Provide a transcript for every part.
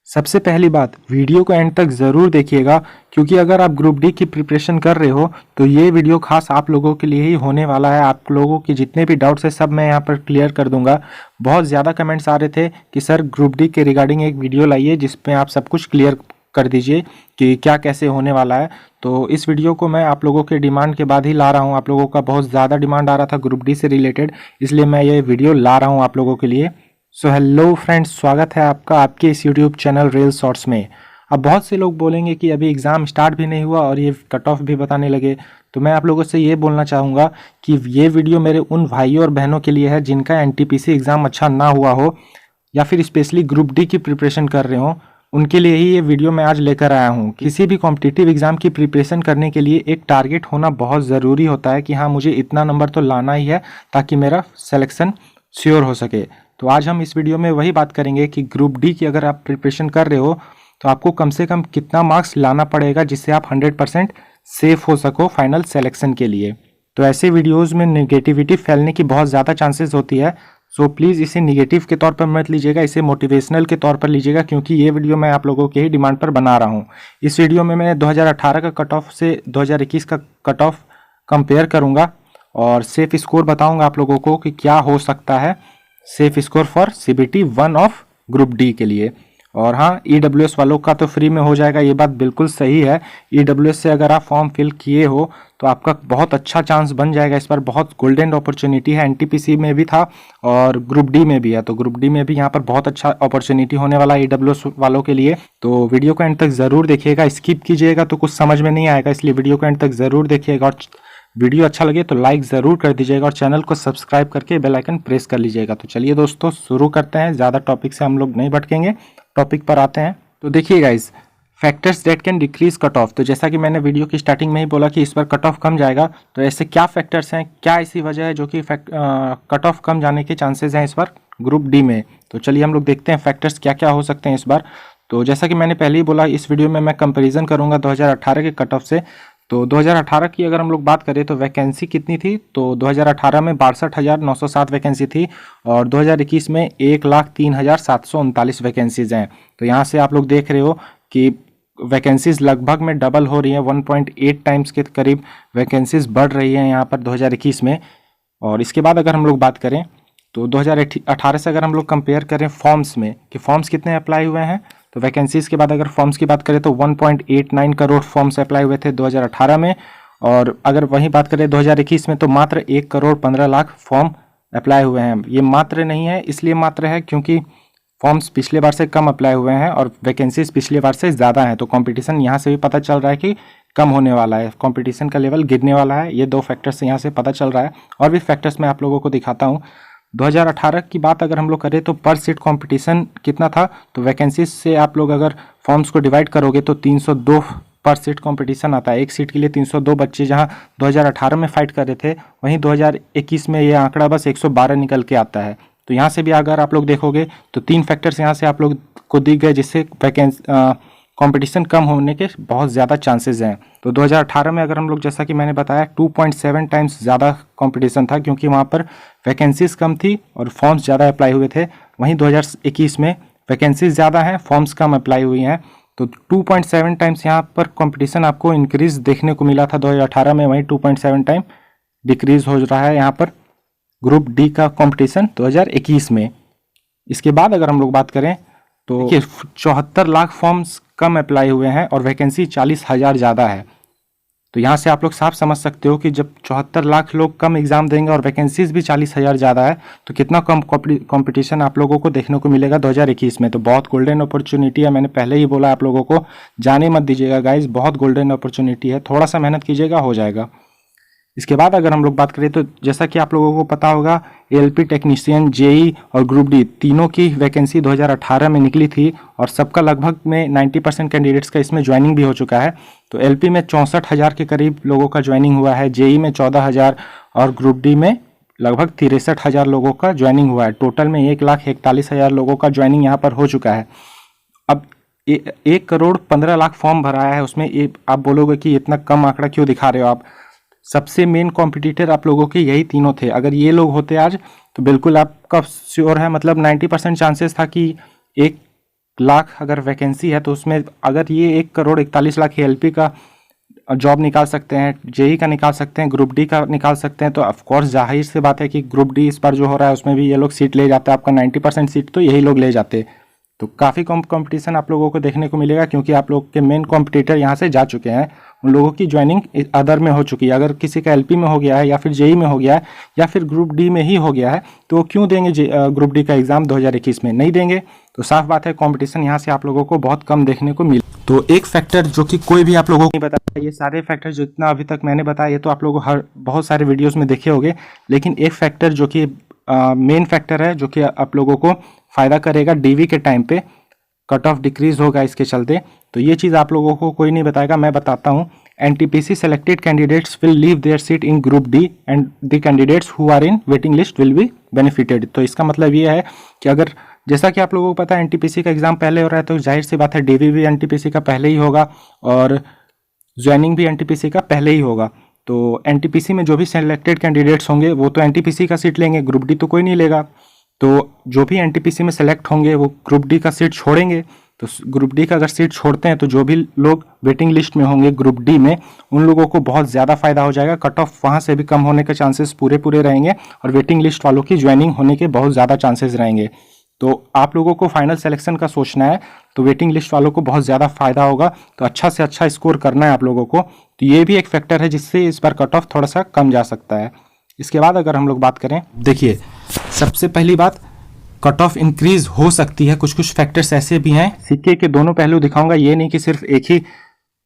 सबसे पहली बात, वीडियो को एंड तक ज़रूर देखिएगा क्योंकि अगर आप ग्रुप डी की प्रिपरेशन कर रहे हो तो ये वीडियो खास आप लोगों के लिए ही होने वाला है। आप लोगों के जितने भी डाउट्स है सब मैं यहाँ पर क्लियर कर दूंगा। बहुत ज़्यादा कमेंट्स आ रहे थे कि सर ग्रुप डी के रिगार्डिंग एक वीडियो लाइए जिसमें आप सब कुछ क्लियर कर दीजिए कि क्या कैसे होने वाला है। तो इस वीडियो को मैं आप लोगों के डिमांड के बाद ही ला रहा हूँ। आप लोगों का बहुत ज़्यादा डिमांड आ रहा था ग्रुप डी से रिलेटेड, इसलिए मैं ये वीडियो ला रहा हूँ आप लोगों के लिए। सो हेलो फ्रेंड्स, स्वागत है आपका आपके इस यूट्यूब चैनल रियल शॉर्ट्स में। अब बहुत से लोग बोलेंगे कि अभी एग्ज़ाम स्टार्ट भी नहीं हुआ और ये कट ऑफ भी बताने लगे, तो मैं आप लोगों से ये बोलना चाहूँगा कि ये वीडियो मेरे उन भाइयों और बहनों के लिए है जिनका एनटीपीसी एग्ज़ाम अच्छा ना हुआ हो या फिर स्पेशली ग्रुप डी की प्रिपरेशन कर रहे हो, उनके लिए ही ये वीडियो मैं आज लेकर आया हूँ। किसी भी कॉम्पिटिटिव एग्ज़ाम की प्रिपरेशन करने के लिए एक टारगेट होना बहुत ज़रूरी होता है कि हाँ मुझे इतना नंबर तो लाना ही है ताकि मेरा सिलेक्शन श्योर हो सके। तो आज हम इस वीडियो में वही बात करेंगे कि ग्रुप डी की अगर आप प्रिपरेशन कर रहे हो तो आपको कम से कम कितना मार्क्स लाना पड़ेगा जिससे आप 100% सेफ हो सको फाइनल सिलेक्शन के लिए। तो ऐसे वीडियोस में नेगेटिविटी फैलने की बहुत ज़्यादा चांसेस होती है, सो प्लीज़ इसे निगेटिव के तौर पर मत लीजिएगा, इसे मोटिवेशनल के तौर पर लीजिएगा क्योंकि ये वीडियो मैं आप लोगों के ही डिमांड पर बना रहा हूँ। इस वीडियो में मैंने 2018 का कट ऑफ से 2021 का कट ऑफ कंपेयर करूँगा और सेफ स्कोर बताऊँगा आप लोगों को कि क्या हो सकता है safe score for CBT 1 of group D के लिए। और हाँ, ईडब्ल्यूएस वालों का तो फ्री में हो जाएगा, ये बात बिल्कुल सही है। ईडब्ल्यूएस से अगर आप फॉर्म फिल किए हो तो आपका बहुत अच्छा चांस बन जाएगा। इस बार बहुत गोल्डन अपॉर्चुनिटी है, एनटीपीसी में भी था और ग्रुप डी में भी है, तो ग्रुप डी में भी यहाँ पर बहुत अच्छा अपॉर्चुनिटी होने वाला है ईडब्ल्यूएस वालों के लिए। तो वीडियो को एंड तक ज़रूर देखिएगा, स्किप कीजिएगा तो कुछ समझ में नहीं आएगा, इसलिए वीडियो को एंड तक ज़रूर देखिएगा। और वीडियो अच्छा लगे तो लाइक ज़रूर कर दीजिएगा और चैनल को सब्सक्राइब करके बेल आइकन प्रेस कर लीजिएगा। तो चलिए दोस्तों शुरू करते हैं, ज़्यादा टॉपिक से हम लोग नहीं भटकेंगे, टॉपिक पर आते हैं। तो देखिए guys, factors that can decrease cut off. तो जैसा कि मैंने वीडियो की स्टार्टिंग में ही बोला कि इस बार कट ऑफ कम जाएगा, तो ऐसे क्या फैक्टर्स हैं, क्या ऐसी वजह है जो कि कट ऑफ कम जाने के चांसेस हैं इस बार ग्रुप डी में। तो चलिए हम लोग देखते हैं फैक्टर्स क्या क्या हो सकते हैं इस बार। तो जैसा कि मैंने पहले ही बोला, इस वीडियो में मैं कंपेरिजन करूंगा 2018 के कट ऑफ से। तो 2018 की अगर हम लोग बात करें तो वैकेंसी कितनी थी, तो 2018 में 62,907 वैकेंसी थी और 2021 में 1,03,739 वैकेंसीज हैं। तो यहाँ से आप लोग देख रहे हो कि वैकेंसीज लगभग में डबल हो रही हैं, 1.8 टाइम्स के करीब वैकेंसीज बढ़ रही हैं यहाँ पर 2021 में। और इसके बाद अगर हम लोग बात करें तो 2018 से अगर हम लोग कंपेयर करें फॉर्म्स में कि फॉर्म्स कितने अप्लाई हुए हैं, तो वैकेंसीज़ के बाद अगर फॉर्म्स की बात करें तो 1.89 करोड़ फॉर्म्स अप्लाई हुए थे 2018 में। और अगर वहीं बात करें 2021 में तो मात्र 1 करोड़ 15 लाख फॉर्म अप्लाई हुए हैं। ये मात्र नहीं है, इसलिए मात्र है क्योंकि फॉर्म्स पिछले बार से कम अप्लाई हुए हैं और वैकेंसीज पिछले बार से ज़्यादा हैं। तो कंपटीशन यहाँ से भी पता चल रहा है कि कम होने वाला है, कंपटीशन का लेवल गिरने वाला है। ये दो फैक्टर्स यहाँ से पता चल रहा है और भी फैक्टर्स मैं आप लोगों को दिखाता हूँ। 2018 की बात अगर हम लोग करें तो पर सीट कंपटीशन कितना था, तो वैकेंसीज से आप लोग अगर फॉर्म्स को डिवाइड करोगे तो 302 पर सीट कंपटीशन आता है। एक सीट के लिए 302 बच्चे जहां 2018 में फाइट कर रहे थे, वहीं 2021 में ये आंकड़ा बस 112 निकल के आता है। तो यहाँ से भी अगर आप लोग देखोगे तो 3 फैक्टर्स यहाँ से आप लोग को दिख गए जिससे कंपटीशन कम होने के बहुत ज़्यादा चांसेस हैं। तो 2018 में अगर हम लोग जैसा कि मैंने बताया 2.7 टाइम्स ज़्यादा कंपटीशन था क्योंकि वहाँ पर वैकेंसीज कम थी और फॉर्म्स ज़्यादा अप्लाई हुए थे। वहीं 2021 में वैकेंसीज ज़्यादा हैं, फॉर्म्स कम अप्लाई हुई हैं, तो 2.7 टाइम्स यहाँ पर कंपटीशन आपको इंक्रीज देखने को मिला था 2018 में, वहीं 2.7 टाइम डिक्रीज हो रहा है यहाँ पर ग्रुप डी का कंपटीशन 2021 में। इसके बाद अगर हम लोग बात करें तो 74 लाख फॉर्म्स कम अप्लाई हुए हैं और वैकेंसी 40,000 ज़्यादा है। तो यहाँ से आप लोग साफ समझ सकते हो कि जब 74 लाख लोग कम एग्जाम देंगे और वैकेंसीज भी 40,000 ज़्यादा है तो कितना कम कंपटीशन आप लोगों को देखने को मिलेगा 2021 में। तो बहुत गोल्डन अपॉर्चुनिटी है, मैंने पहले ही बोला आप लोगों को, जाने मत दीजिएगा गाइज, बहुत गोल्डन अपॉर्चुनिटी है, थोड़ा सा मेहनत कीजिएगा हो जाएगा। इसके बाद अगर हम लोग बात करें तो जैसा कि आप लोगों को पता होगा एलपी टेक्नीशियन, जेई और ग्रुप डी तीनों की वैकेंसी 2018 में निकली थी और सबका लगभग में 90% कैंडिडेट्स का इसमें ज्वाइनिंग भी हो चुका है। तो एलपी में 64,000 के करीब लोगों का ज्वाइनिंग हुआ है, जेई में 14,000 और ग्रुप डी में लगभग 63,000 लोगों का ज्वाइनिंग हुआ है। टोटल में 1,41,000 लोगों का ज्वाइनिंग यहाँ पर हो चुका है। अब 1 करोड़ 15 लाख फॉर्म भराया है, उसमें आप बोलोगे कि इतना कम आंकड़ा क्यों दिखा रहे हो आप। सबसे मेन कॉम्पिटिटर आप लोगों के यही तीनों थे, अगर ये लोग होते आज तो बिल्कुल आपका श्योर है, मतलब 90% चांसेस था कि 1 लाख अगर वैकेंसी है तो उसमें अगर ये 1,41,00,000 एलपी का जॉब निकाल सकते हैं, जेई का निकाल सकते हैं, ग्रुप डी का निकाल सकते हैं, तो ऑफकोर्स जाहिर सी बात है कि ग्रुप डी इस बार जो हो रहा है उसमें भी ये लोग सीट ले जाते हैं। आपका 90% सीट तो यही लोग ले जाते हैं। तो काफ़ी कंपटीशन आप लोगों को देखने को मिलेगा, क्योंकि आप लोग के मेन कॉम्पिटिटर यहाँ से जा चुके हैं। उन लोगों की ज्वाइनिंग अदर में हो चुकी है। अगर किसी का एलपी में हो गया है या फिर जेई में हो गया है या फिर ग्रुप डी में ही हो गया है तो क्यों देंगे ग्रुप डी का एग्ज़ाम 2021 में? नहीं देंगे। तो साफ बात है कंपटीशन यहाँ से आप लोगों को बहुत कम देखने को मिले। तो एक फैक्टर जो कि कोई भी आप लोगों को नहीं बताया, ये सारे फैक्टर जितना अभी तक मैंने बताया ये तो आप लोगों को बहुत सारे वीडियोस में देखे होंगे, लेकिन एक फैक्टर जो कि मेन फैक्टर है जो कि आप लोगों को फ़ायदा करेगा डीवी के टाइम पे, कट ऑफ डिक्रीज होगा इसके चलते। तो ये चीज़ आप लोगों को कोई नहीं बताएगा, मैं बताता हूँ। NTPC selected candidates will leave their seat in group D and the candidates who are in waiting list will be benefited. तो इसका मतलब ये है कि अगर जैसा कि आप लोगों को पता है एनटीपीसी का एग्जाम पहले हो रहा है, तो जाहिर सी बात है डीवी भी एनटीपीसी का पहले ही होगा और ज्वाइनिंग भी एनटीपीसी का पहले ही होगा। तो एनटीपीसी में जो भी सेलेक्टेड कैंडिडेट्स होंगे वो तो एनटीपीसी का सीट लेंगे, ग्रुप डी तो कोई नहीं लेगा। तो जो भी एनटीपीसी में सेलेक्ट होंगे वो ग्रुप डी का सीट छोड़ेंगे। तो ग्रुप डी का अगर सीट छोड़ते हैं तो जो भी लोग वेटिंग लिस्ट में होंगे ग्रुप डी में, उन लोगों को बहुत ज़्यादा फायदा हो जाएगा। कट ऑफ वहाँ से भी कम होने के चांसेस पूरे रहेंगे और वेटिंग लिस्ट वालों की ज्वाइनिंग होने के बहुत ज़्यादा चांसेस रहेंगे। तो आप लोगों को फाइनल सिलेक्शन का सोचना है तो वेटिंग लिस्ट वालों को बहुत ज़्यादा फायदा होगा। तो अच्छा से अच्छा स्कोर करना है आप लोगों को। तो ये भी एक फैक्टर है जिससे इस बार कट ऑफ थोड़ा सा कम जा सकता है। इसके बाद अगर हम लोग बात करें, देखिए सबसे पहली बात, कट ऑफ इंक्रीज हो सकती है। कुछ फैक्टर्स ऐसे भी हैं, सिक्के के दोनों पहलू दिखाऊंगा, ये नहीं कि सिर्फ एक ही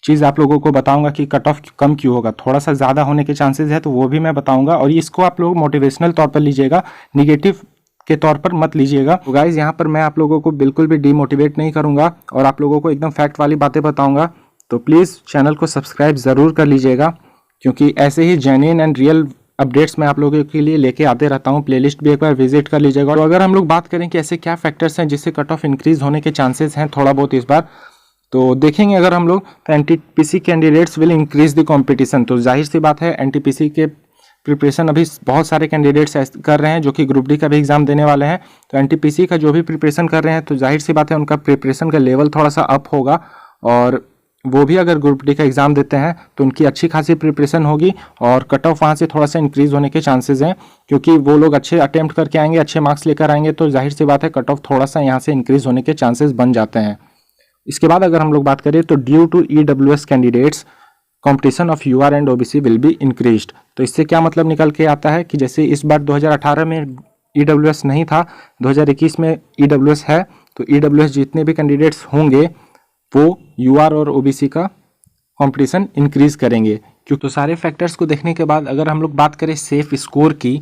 चीज़ आप लोगों को बताऊंगा कि कट ऑफ कम क्यों होगा। थोड़ा सा ज़्यादा होने के चांसेस है तो वो भी मैं बताऊंगा, और इसको आप लोग मोटिवेशनल तौर पर लीजिएगा, निगेटिव के तौर पर मत लीजिएगा। तो गाइज यहाँ पर मैं आप लोगों को बिल्कुल भी डीमोटिवेट नहीं करूंगा और आप लोगों को एकदम फैक्ट वाली बातें बताऊंगा। तो प्लीज़ चैनल को सब्सक्राइब ज़रूर कर लीजिएगा, क्योंकि ऐसे ही जेन्युइन एंड रियल अपडेट्स मैं आप लोगों के लिए लेके आते रहता हूँ। प्लेलिस्ट भी एक बार विजिट कर लीजिएगा। तो अगर हम लोग बात करें कि ऐसे क्या फैक्टर्स हैं जिससे कट ऑफ इंक्रीज होने के चांसेस हैं थोड़ा बहुत इस बार, तो देखेंगे अगर हम लोग, तो NTPC candidates will increase the competition. तो जाहिर सी बात है एनटीपीसी के प्रिपरेशन अभी बहुत सारे कैंडिडेट्स कर रहे हैं जो कि ग्रुप डी का भी एग्जाम देने वाले हैं। तो एनटीपीसी का जो भी प्रिपरेशन कर रहे हैं तो जाहिर सी बात है उनका प्रिपरेशन का लेवल थोड़ा सा अप होगा, और वो भी अगर ग्रुप डी का एग्जाम देते हैं तो उनकी अच्छी खासी प्रिपरेशन होगी और कट ऑफ वहाँ से थोड़ा सा इंक्रीज होने के चांसेस हैं, क्योंकि वो लोग अच्छे अटेम्प्ट करके आएंगे, अच्छे मार्क्स लेकर आएंगे। तो जाहिर सी बात है कट ऑफ थोड़ा सा यहाँ से इंक्रीज होने के चांसेस बन जाते हैं। इसके बाद अगर हम लोग बात करें तो due to EWS candidates competition of UR and OBC will be increased. तो इससे क्या मतलब निकल के आता है कि जैसे इस बार 2018 में ईडब्ल्यूएस नहीं था, 2021 में ईडब्ल्यूएस है, तो ईडब्ल्यूएस जितने भी कैंडिडेट्स होंगे वो यूआर और ओबीसी का कंपटीशन इंक्रीज करेंगे। क्योंकि तो सारे फैक्टर्स को देखने के बाद अगर हम लोग बात करें सेफ स्कोर की,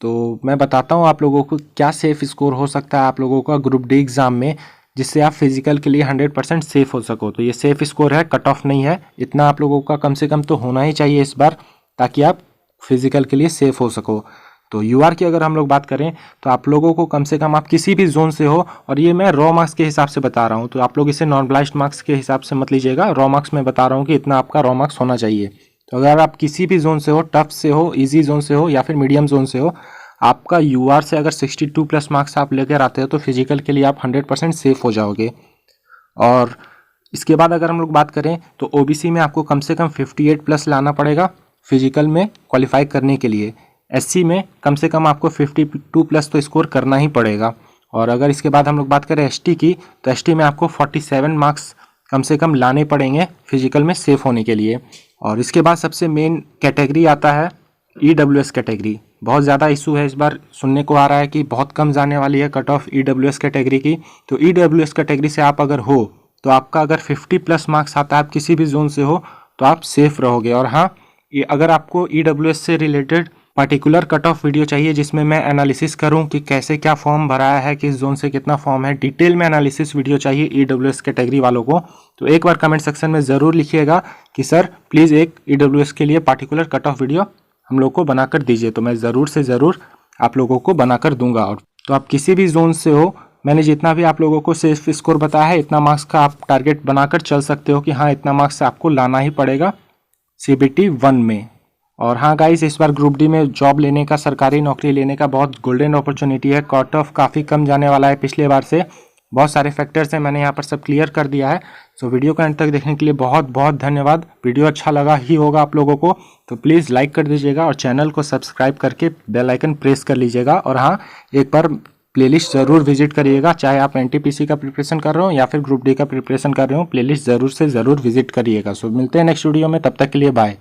तो मैं बताता हूँ आप लोगों को क्या सेफ स्कोर हो सकता है आप लोगों का ग्रुप डी एग्जाम में, जिससे आप फिजिकल के लिए 100% सेफ हो सको। तो ये सेफ स्कोर है, कट ऑफ नहीं है। इतना आप लोगों का कम से कम तो होना ही चाहिए इस बार, ताकि आप फिजिकल के लिए सेफ हो सको। तो यूआर की अगर हम लोग बात करें तो आप लोगों को कम से कम, आप किसी भी जोन से हो, और ये मैं रॉ मार्क्स के हिसाब से बता रहा हूँ, तो आप लोग इसे नॉर्मलाइज्ड मार्क्स के हिसाब से मत लीजिएगा। रॉ मार्क्स में बता रहा हूँ कि इतना आपका रॉ मार्क्स होना चाहिए। तो अगर आप किसी भी जोन से हो, टफ से हो, ईजी जोन से हो या फिर मीडियम जोन से हो, आपका यूआर से अगर 62+ मार्क्स आप लेकर आते हो तो फिजिकल के लिए आप 100% सेफ हो जाओगे। और इसके बाद अगर हम लोग बात करें तो ओबीसी में आपको कम से कम 58+ लाना पड़ेगा फिजिकल में क्वालिफाई करने के लिए। एससी में कम से कम आपको 52+ तो स्कोर करना ही पड़ेगा। और अगर इसके बाद हम लोग बात करें एसटी की, तो एसटी में आपको 47 मार्क्स कम से कम लाने पड़ेंगे फिजिकल में सेफ होने के लिए। और इसके बाद सबसे मेन कैटेगरी आता है ईडब्ल्यूएस कैटेगरी। बहुत ज़्यादा इशू है इस बार, सुनने को आ रहा है कि बहुत कम जाने वाली है कट ऑफ ईडब्ल्यूएस कैटेगरी की। तो ईडब्ल्यूएस कैटेगरी से आप अगर हो तो आपका अगर 50+ मार्क्स आता है, आप किसी भी जोन से हो, तो आप सेफ रहोगे। और हाँ, ये अगर आपको ईडब्ल्यूएस से related particular cut off video चाहिए जिसमें मैं एनालिसिस करूं कि कैसे क्या फॉर्म भराया है, किस जोन से कितना फॉर्म है, डिटेल में एनालिसिस वीडियो चाहिए ईडब्ल्यूएस कैटेगरी वालों को, तो एक बार कमेंट सेक्शन में ज़रूर लिखिएगा कि सर प्लीज़ एक ईडब्ल्यूएस के लिए पर्टिकुलर कट ऑफ वीडियो हम लोग को बनाकर दीजिए। तो मैं ज़रूर से ज़रूर आप लोगों को बनाकर दूंगा। और तो आप किसी भी जोन से हो, मैंने जितना भी आप लोगों को सेफ स्कोर बताया है, इतना मार्क्स का आप टारगेट बनाकर चल सकते हो कि हाँ इतना मार्क्स आपको लाना ही पड़ेगा CBT 1 में। और हाँ गाइस, इस बार ग्रुप डी में जॉब लेने का, सरकारी नौकरी लेने का बहुत गोल्डन अपॉर्चुनिटी है। कट ऑफ काफ़ी कम जाने वाला है पिछले बार से। बहुत सारे फैक्टर्स हैं, मैंने यहाँ पर सब क्लियर कर दिया है। सो वीडियो को एंड तक देखने के लिए बहुत बहुत धन्यवाद। वीडियो अच्छा लगा ही होगा आप लोगों को, तो प्लीज़ लाइक कर दीजिएगा और चैनल को सब्सक्राइब करके बेल आइकन प्रेस कर लीजिएगा। और हाँ, एक बार प्लेलिस्ट ज़रूर विजिट करिएगा, चाहे आप एनटीपीसी का प्रिपरेशन कर रहे हो या फिर ग्रुप डी का प्रिपरेशन कर रहे हो, प्लेलिस्ट ज़रूर से ज़रूर विजिट करिएगा। सो मिलते हैं नेक्स्ट वीडियो में, तब तक के लिए बाय।